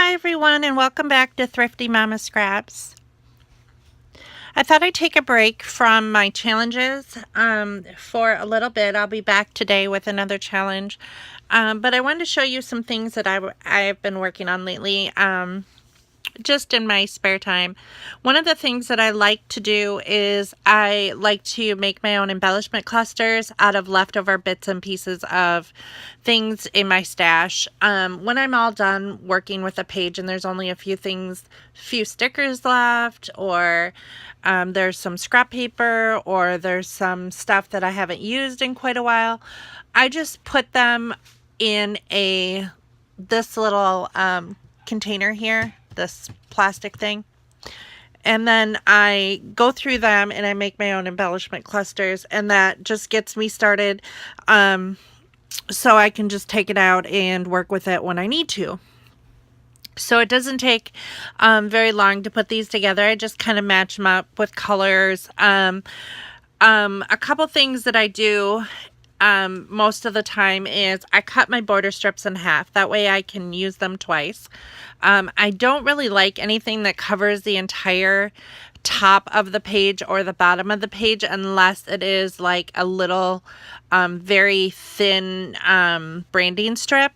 Hi everyone, and welcome back to Thrifty Mama Scraps. I thought I'd take a break from my challenges for a little bit. I'll be back today with another challenge, but I wanted to show you some things that I've been working on lately, just in my spare time. One of the things that I like to do is I like to make my own embellishment clusters out of leftover bits and pieces of things in my stash. When I'm all done working with a page and there's only a few stickers left, or there's some scrap paper, or there's some stuff that I haven't used in quite a while, I just put them in this little container here, this plastic thing, and then I go through them and I make my own embellishment clusters, and that just gets me started, so I can just take it out and work with it when I need to. So it doesn't take very long to put these together. I just kind of match them up with colors. A couple things that I do most of the time is I cut my border strips in half. That way I can use them twice. I don't really like anything that covers the entire top of the page or the bottom of the page unless it is like a little very thin branding strip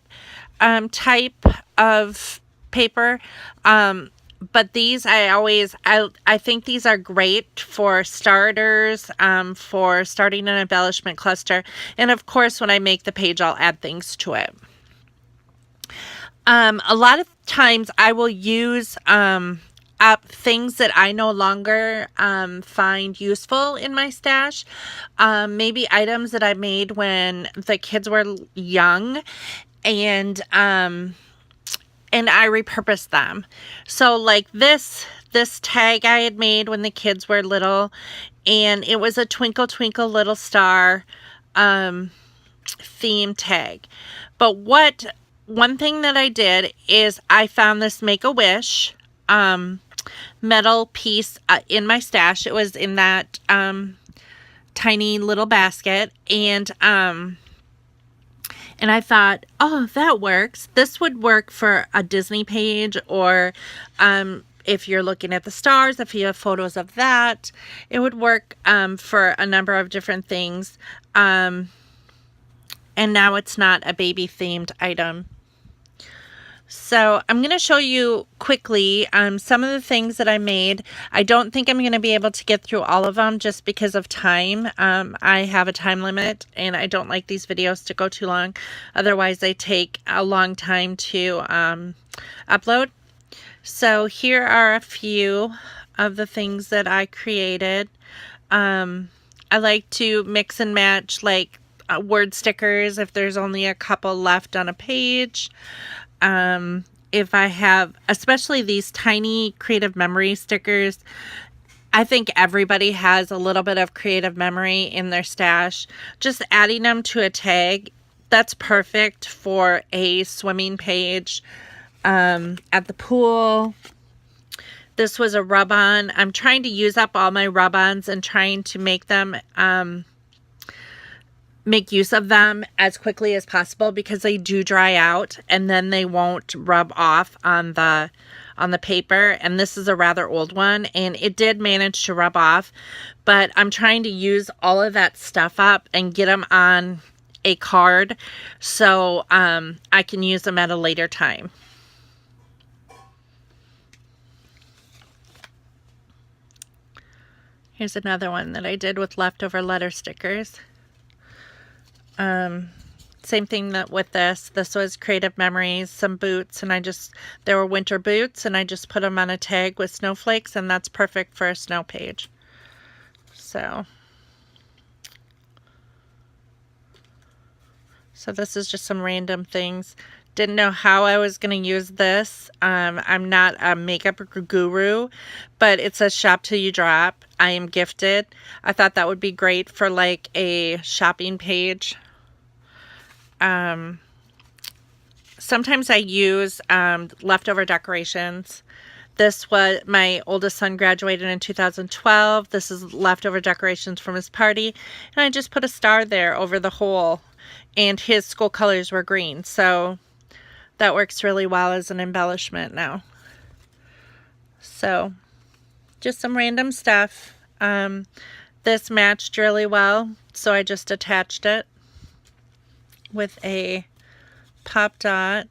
type of paper. But these I think these are great for starters, for starting an embellishment cluster. And of course, when I make the page, I'll add things to it. A lot of times I will use up things that I no longer find useful in my stash. Maybe items that I made when the kids were young, and I repurposed them. So like this tag I had made when the kids were little, and it was a Twinkle Twinkle Little Star theme tag. But one thing that I did is I found this Make-A-Wish metal piece in my stash. It was in that tiny little basket, and I thought, oh, that works. This would work for a Disney page, or if you're looking at the stars, if you have photos of that, it would work for a number of different things. And now it's not a baby themed item. So I'm going to show you quickly some of the things that I made. I don't think I'm going to be able to get through all of them just because of time. I have a time limit, and I don't like these videos to go too long. Otherwise, they take a long time to upload. So here are a few of the things that I created. I like to mix and match like word stickers if there's only a couple left on a page. If I have, especially these tiny creative memory stickers, I think everybody has a little bit of creative memory in their stash. Just adding them to a tag, that's perfect for a swimming page, at the pool. This was a rub-on. I'm trying to use up all my rub-ons and trying to make them, make use of them as quickly as possible, because they do dry out and then they won't rub off on the paper. And this is a rather old one, and it did manage to rub off, but I'm trying to use all of that stuff up and get them on a card so I can use them at a later time. Here's another one that I did with leftover letter stickers. Same thing that with this was creative memories, some boots, and there were winter boots, and I just put them on a tag with snowflakes, and that's perfect for a snow page. So this is just some random things. Didn't know how I was going to use this. I'm not a makeup guru, but it says shop till you drop. I am gifted. I thought that would be great for like a shopping page. Sometimes I use leftover decorations. This was, my oldest son graduated in 2012. This is leftover decorations from his party, and I just put a star there over the hole, and his school colors were green, so that works really well as an embellishment now. So just some random stuff. This matched really well, so I just attached it with a pop dot.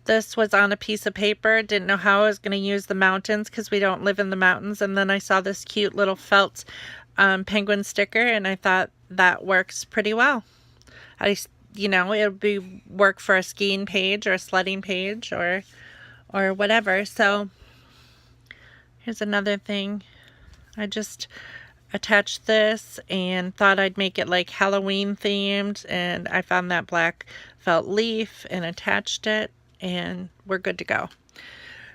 This was on a piece of paper. Didn't know how I was going to use the mountains because we don't live in the mountains. And then I saw this cute little felt penguin sticker, and I thought that works pretty well. It'll be work for a skiing page or a sledding page or whatever. So here's another thing. I just attached this and thought I'd make it like Halloween themed, and I found that black felt leaf and attached it, and we're good to go.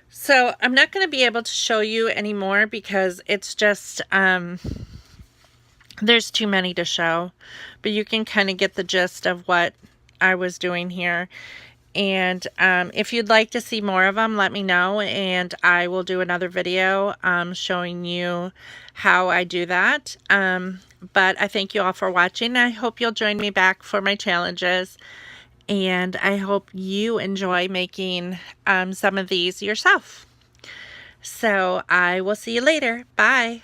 So I'm not going to be able to show you anymore because it's just there's too many to show, but you can kind of get the gist of what I was doing here. And if you'd like to see more of them, let me know, and I will do another video showing you how I do that. But I thank you all for watching. I hope you'll join me back for my challenges, and I hope you enjoy making some of these yourself. So I will see you later. Bye.